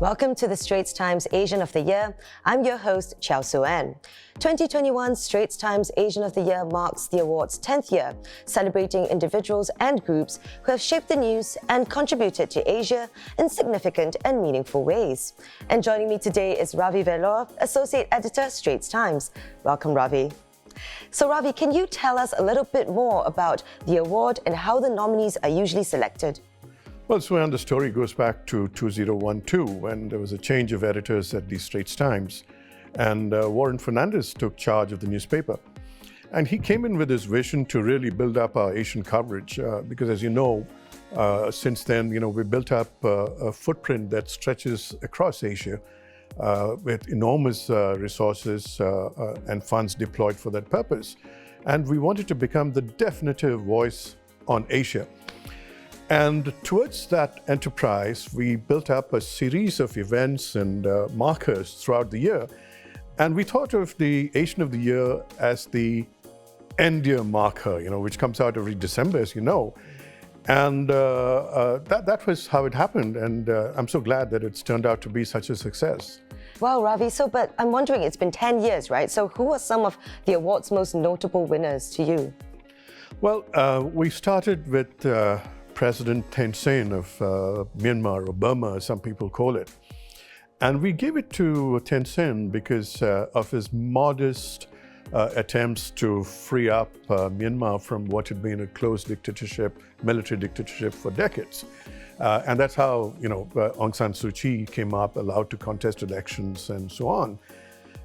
Welcome to the Straits Times Asian of the Year. I'm your host, Chow Su-an. 2021 Straits Times Asian of the Year marks the award's 10th year, celebrating individuals and groups who have shaped the news and contributed to Asia in significant and meaningful ways. And joining me today is Ravi Vellore, Associate Editor, Straits Times. Welcome, Ravi. So Ravi, can you tell us a little bit more about the award and how the nominees are usually selected? Well, Sue-Ann, the story goes back to 2012 when there was a change of editors at the Straits Times, and Warren Fernandez took charge of the newspaper. And he came in with his vision to really build up our Asian coverage because, as you know, since then, we built up a footprint that stretches across Asia with enormous resources and funds deployed for that purpose. And we wanted to become the definitive voice on Asia. And towards that enterprise, we built up a series of events and markers throughout the year. And we thought of the Asian of the Year as the end year marker, which comes out every December, as you know. And that was how it happened. And I'm so glad that it's turned out to be such a success. Wow, Ravi. But I'm wondering, it's been 10 years, right? So who are some of the award's most notable winners to you? Well, we started with President Thein Sein of Myanmar, or Burma, as some people call it. And we gave it to Thein Sein because of his modest attempts to free up Myanmar from what had been a closed dictatorship, military dictatorship for decades. And that's how, Aung San Suu Kyi came up, allowed to contest elections and so on.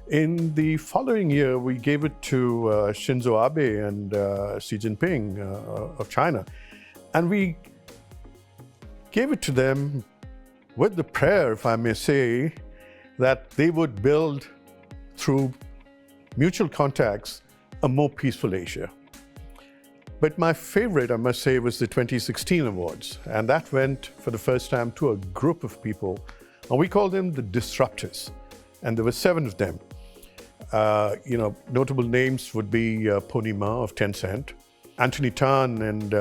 In the following year, we gave it to Shinzo Abe and Xi Jinping of China. And we gave it to them with the prayer, if I may say, that they would build, through mutual contacts, a more peaceful Asia. But my favorite, I must say, was the 2016 awards. And that went, for the first time, to a group of people. And we called them the Disruptors. And there were 7 of them. Notable names would be Pony Ma of Tencent, Anthony Tan and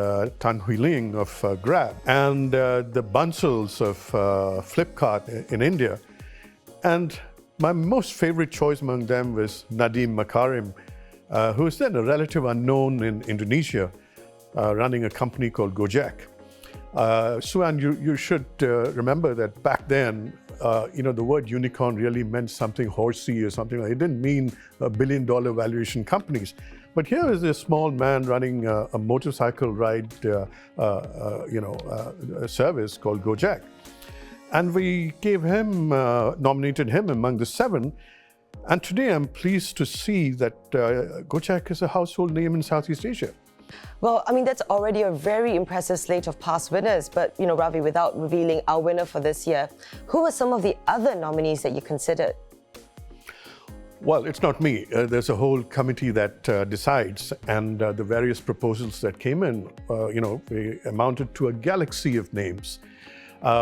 Tan Hui Ling of Grab, and the Bansals of Flipkart in India. And my most favorite choice among them was Nadiem Makarim, who was then a relative unknown in Indonesia, running a company called Gojek. Sue-Ann, you should remember that back then, the word unicorn really meant something horsey or something. It didn't mean $1 billion valuation companies. But here is a small man running a motorcycle ride, service called Gojek. And we gave him, nominated him among the 7. And today I'm pleased to see that Gojek is a household name in Southeast Asia. Well, that's already a very impressive slate of past winners. But, Ravi, without revealing our winner for this year, who are some of the other nominees that you considered? Well, it's not me. There's a whole committee that decides, and the various proposals that came in, they amounted to a galaxy of names,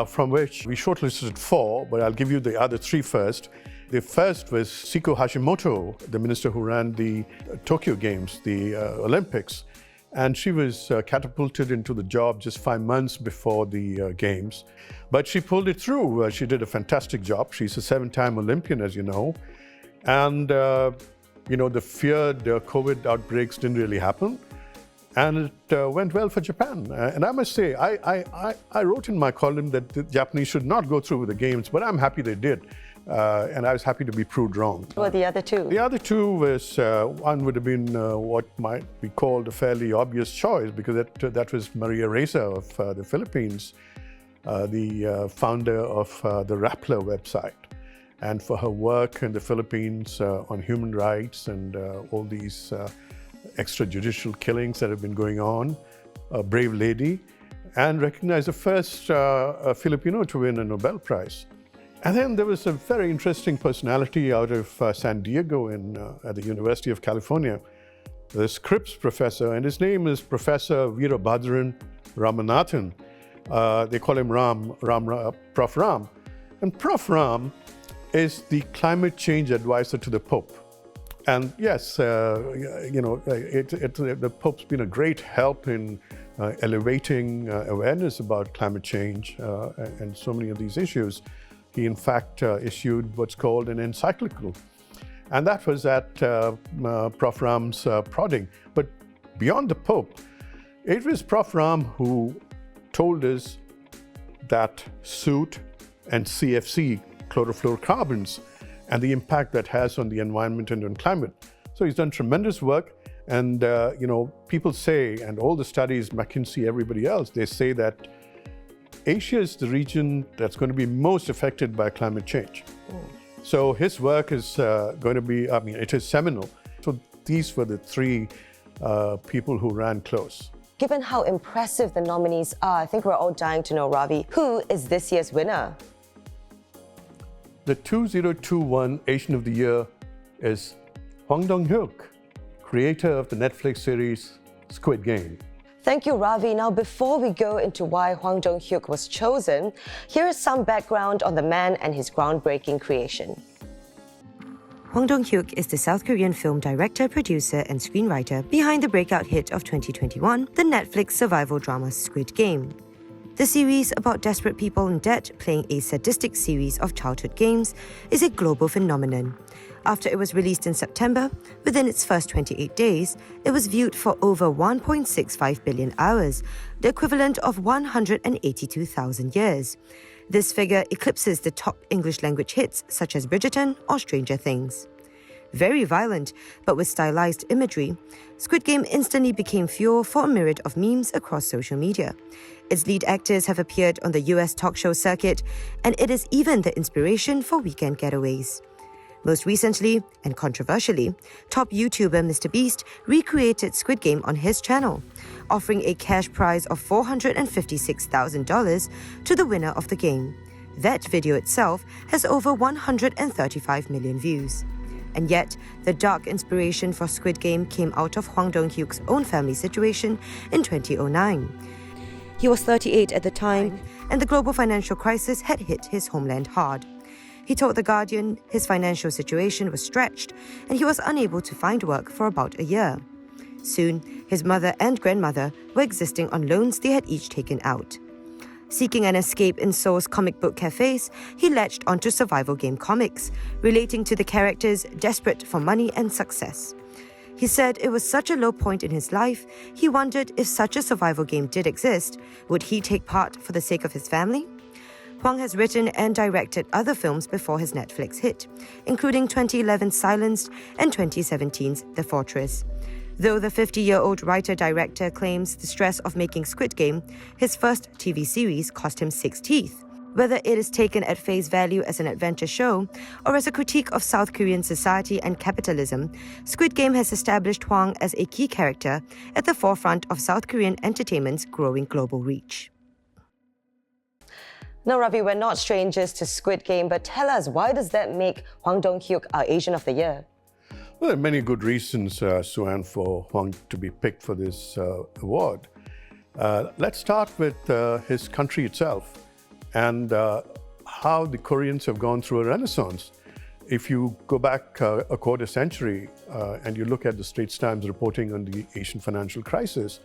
from which we shortlisted 4, but I'll give you the other 3 first. The first was Siko Hashimoto, the minister who ran the Tokyo Games, the Olympics, and she was catapulted into the job just 5 months before the Games. But she pulled it through. She did a fantastic job. She's a 7-time Olympian, as you know. And, the feared COVID outbreaks didn't really happen. And it went well for Japan. And I must say, I wrote in my column that the Japanese should not go through with the Games, but I'm happy they did. And I was happy to be proved wrong. What were the other 2? The other 2 was, one would have been what might be called a fairly obvious choice, because that was Maria Ressa of the Philippines, the founder of the Rappler website. And for her work in the Philippines on human rights and all these extrajudicial killings that have been going on, a brave lady, and recognized the first Filipino to win a Nobel Prize. And then there was a very interesting personality out of San Diego at the University of California, the Scripps professor, and his name is Professor Veerabhadran Ramanathan. They call him Prof. Ram. And Prof. Ram is the climate change advisor to the Pope. And yes, the Pope's been a great help in elevating awareness about climate change and so many of these issues. He, in fact, issued what's called an encyclical. And that was at Prof. Ram's prodding. But beyond the Pope, it was Prof. Ram who told us that soot and CFC, chlorofluorocarbons, and the impact that has on the environment and on climate. So he's done tremendous work. And, people say, and all the studies, McKinsey, everybody else, they say that Asia is the region that's going to be most affected by climate change. So his work is going to be, it is seminal. So these were the three people who ran close. Given how impressive the nominees are, I think we're all dying to know, Ravi, who is this year's winner? The 2021 Asian of the Year is dong-hyuk, creator of the Netflix series Squid Game. Thank you, Ravi. Now, before we go into why dong-hyuk was chosen, here is some background on the man and his groundbreaking creation. dong-hyuk is the South Korean film director, producer, and screenwriter behind the breakout hit of 2021, the Netflix survival drama Squid Game. The series, about desperate people in debt playing a sadistic series of childhood games, is a global phenomenon. After it was released in September, within its first 28 days, it was viewed for over 1.65 billion hours, the equivalent of 182,000 years. This figure eclipses the top English language hits such as Bridgerton or Stranger Things. Very violent, but with stylized imagery, Squid Game instantly became fuel for a myriad of memes across social media. Its lead actors have appeared on the US talk show circuit, and it is even the inspiration for weekend getaways. Most recently, and controversially, top YouTuber Mr. Beast recreated Squid Game on his channel, offering a cash prize of $456,000 to the winner of the game. That video itself has over 135 million views. And yet, the dark inspiration for Squid Game came out of dong-hyuk's own family situation in 2009. He was 38 at the time, and the global financial crisis had hit his homeland hard. He told The Guardian his financial situation was stretched and he was unable to find work for about a year. Soon, his mother and grandmother were existing on loans they had each taken out. Seeking an escape in Seoul's comic book cafes, he latched onto survival game comics, relating to the characters desperate for money and success. He said it was such a low point in his life, he wondered if such a survival game did exist, would he take part for the sake of his family? Hwang has written and directed other films before his Netflix hit, including 2011's Silenced and 2017's The Fortress. Though the 50-year-old writer-director claims the stress of making Squid Game, his first TV series, cost him 6 teeth. Whether it is taken at face value as an adventure show or as a critique of South Korean society and capitalism, Squid Game has established Hwang as a key character at the forefront of South Korean entertainment's growing global reach. Now, Ravi, we're not strangers to Squid Game, but tell us, why does that make dong-hyuk our Asian of the Year? Well, there are many good reasons, Suan, for Hwang to be picked for this award. Let's start with his country itself and how the Koreans have gone through a renaissance. If you go back a quarter century and you look at the Straits Times reporting on the Asian financial crisis,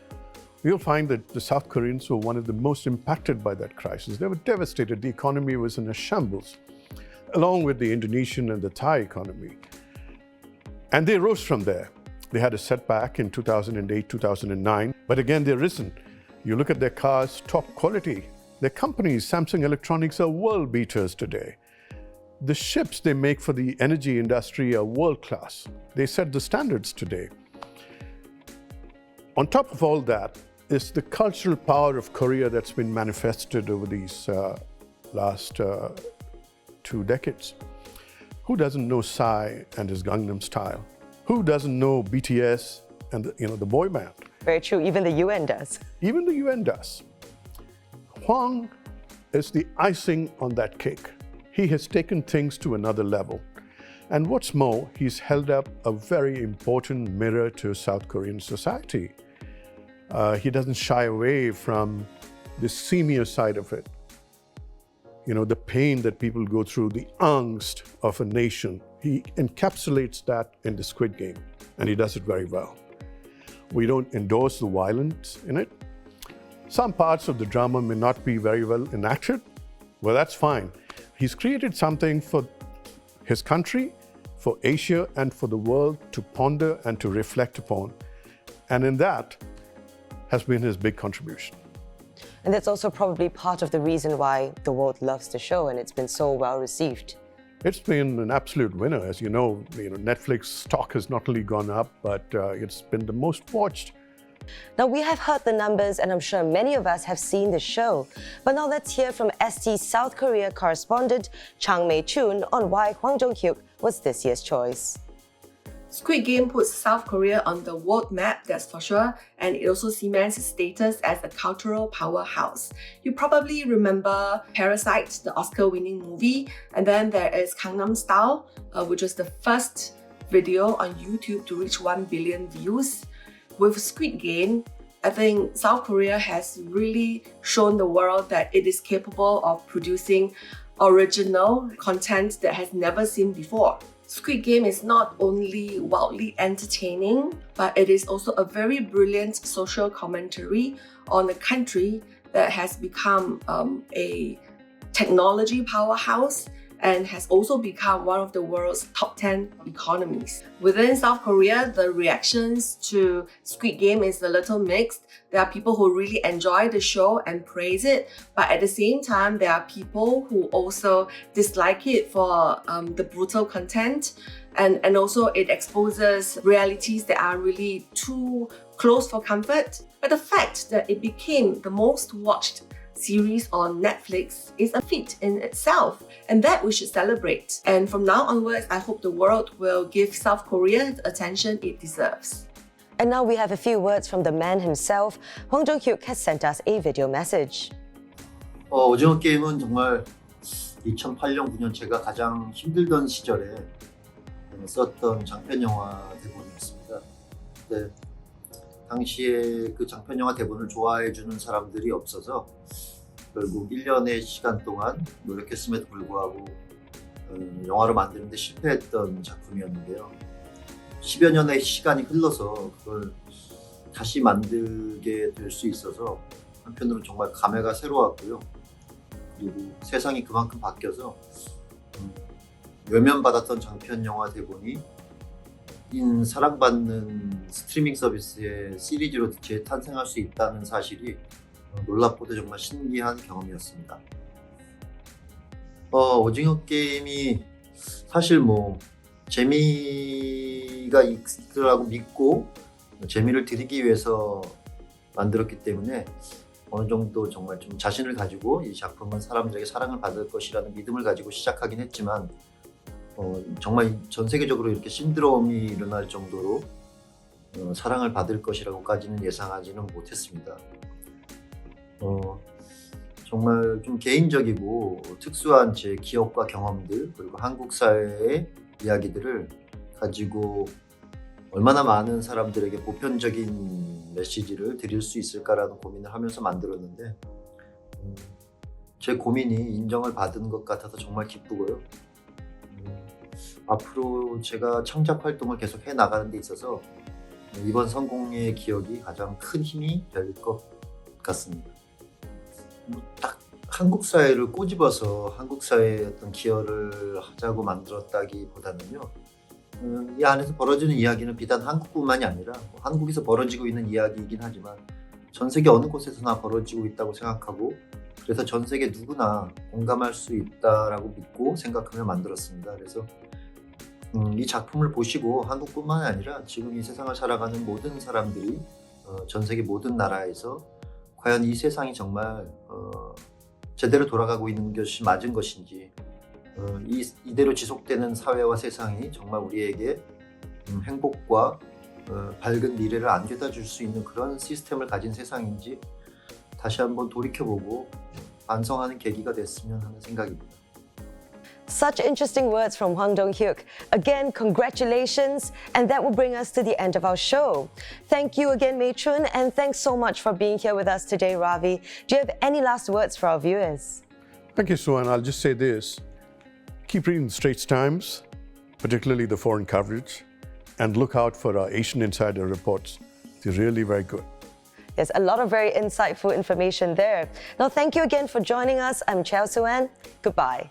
you'll find that the South Koreans were one of the most impacted by that crisis. They were devastated. The economy was in a shambles, along with the Indonesian and the Thai economy. And they rose from there. They had a setback in 2008, 2009, but again, they've risen. You look at their cars, top quality. Their companies, Samsung Electronics, are world beaters today. The ships they make for the energy industry are world class. They set the standards today. On top of all that is the cultural power of Korea that's been manifested over these last 2 decades. Who doesn't know Psy and his Gangnam Style? Who doesn't know BTS and the boy band? Very true, even the UN does. Even the UN does. Hwang is the icing on that cake. He has taken things to another level. And what's more, he's held up a very important mirror to South Korean society. He doesn't shy away from the seamier side of it. The pain that people go through, the angst of a nation. He encapsulates that in the Squid Game, and he does it very well. We don't endorse the violence in it. Some parts of the drama may not be very well enacted. Well, that's fine. He's created something for his country, for Asia, and for the world to ponder and to reflect upon. And in that has been his big contribution. And that's also probably part of the reason why the world loves the show and it's been so well received. It's been an absolute winner. As you know, Netflix stock has not only gone up, but it's been the most watched. Now, we have heard the numbers, and I'm sure many of us have seen the show. But now let's hear from ST's South Korea correspondent, Chang Mei-chun, on why Hwang Dong-hyuk was this year's choice. Squid Game puts South Korea on the world map, that's for sure, and it also cements its status as a cultural powerhouse. You probably remember Parasite, the Oscar-winning movie, and then there is Gangnam Style, which was the first video on YouTube to reach 1 billion views. With Squid Game, I think South Korea has really shown the world that it is capable of producing original content that has never seen before. Squid Game is not only wildly entertaining, but it is also a very brilliant social commentary on a country that has become a technology powerhouse and has also become one of the world's top 10 economies. Within South Korea, the reactions to Squid Game is a little mixed. There are people who really enjoy the show and praise it, but at the same time, there are people who also dislike it for the brutal content, and also it exposes realities that are really too close for comfort. But the fact that it became the most watched series on Netflix is a feat in itself, and that we should celebrate. And from now onwards, I hope the world will give South Korea the attention it deserves. And now we have a few words from the man himself. Hwang Dong-hyuk has sent us a video message. 오징어 게임은 정말 2008년, 9년 제가 가장 힘들던 시절에 썼던 장편 영화 대본이었습니다. 네, 당시에 그 장편 영화 대본을 좋아해주는 사람들이 없어서 결국 1년의 시간 동안 노력했음에도 불구하고 영화로 만드는데 실패했던 작품이었는데요. 10여 년의 시간이 흘러서 그걸 다시 만들게 될 수 있어서 한편으로 정말 감회가 새로웠고요. 그리고 세상이 그만큼 바뀌어서 외면받았던 장편 영화 대본이 사랑받는 스트리밍 서비스의 시리즈로 재탄생할 수 있다는 사실이 놀랍고도 정말 신기한 경험이었습니다. 오징어 게임이 사실 재미가 있으라고 믿고 재미를 드리기 위해서 만들었기 때문에 어느 정도 정말 좀 자신을 가지고 이 작품은 사람들에게 사랑을 받을 것이라는 믿음을 가지고 시작하긴 했지만 정말 전 세계적으로 이렇게 신드롬이 일어날 정도로 사랑을 받을 것이라고까지는 예상하지는 못했습니다. 정말 좀 개인적이고 특수한 제 기억과 경험들 그리고 한국 사회의 이야기들을 가지고 얼마나 많은 사람들에게 보편적인 메시지를 드릴 수 있을까라는 고민을 하면서 만들었는데 제 고민이 인정을 받은 것 같아서 정말 기쁘고요. 앞으로 제가 창작 활동을 계속 해나가는 데 있어서 이번 성공의 기억이 가장 큰 힘이 될 것 같습니다. 딱 한국 사회를 꼬집어서 한국 사회의 어떤 기여를 하자고 만들었다기보다는요. 이 안에서 벌어지는 이야기는 비단 한국뿐만이 아니라 한국에서 벌어지고 있는 이야기이긴 하지만 전 세계 어느 곳에서나 벌어지고 있다고 생각하고 그래서 전 세계 누구나 공감할 수 있다라고 믿고 생각하며 만들었습니다. 그래서 이 작품을 보시고 한국뿐만 아니라 지금 이 세상을 살아가는 모든 사람들이 전 세계 모든 나라에서 과연 이 세상이 정말 제대로 돌아가고 있는 것이 맞은 것인지 이대로 지속되는 사회와 세상이 정말 우리에게 행복과 밝은 미래를 안겨다 줄 수 있는 그런 시스템을 가진 세상인지 다시 한번 돌이켜보고 반성하는 계기가 됐으면 하는 생각입니다. Such interesting words from Hwang Dong-hyuk. Again, congratulations, and that will bring us to the end of our show. Thank you again, Mei-chun, and thanks so much for being here with us today, Ravi. Do you have any last words for our viewers? Thank you, Suan. I'll just say this. Keep reading the Straits Times, particularly the foreign coverage, and look out for our Asian Insider reports. They're really very good. There's a lot of very insightful information there. Now, thank you again for joining us. I'm Chao Suan. Goodbye.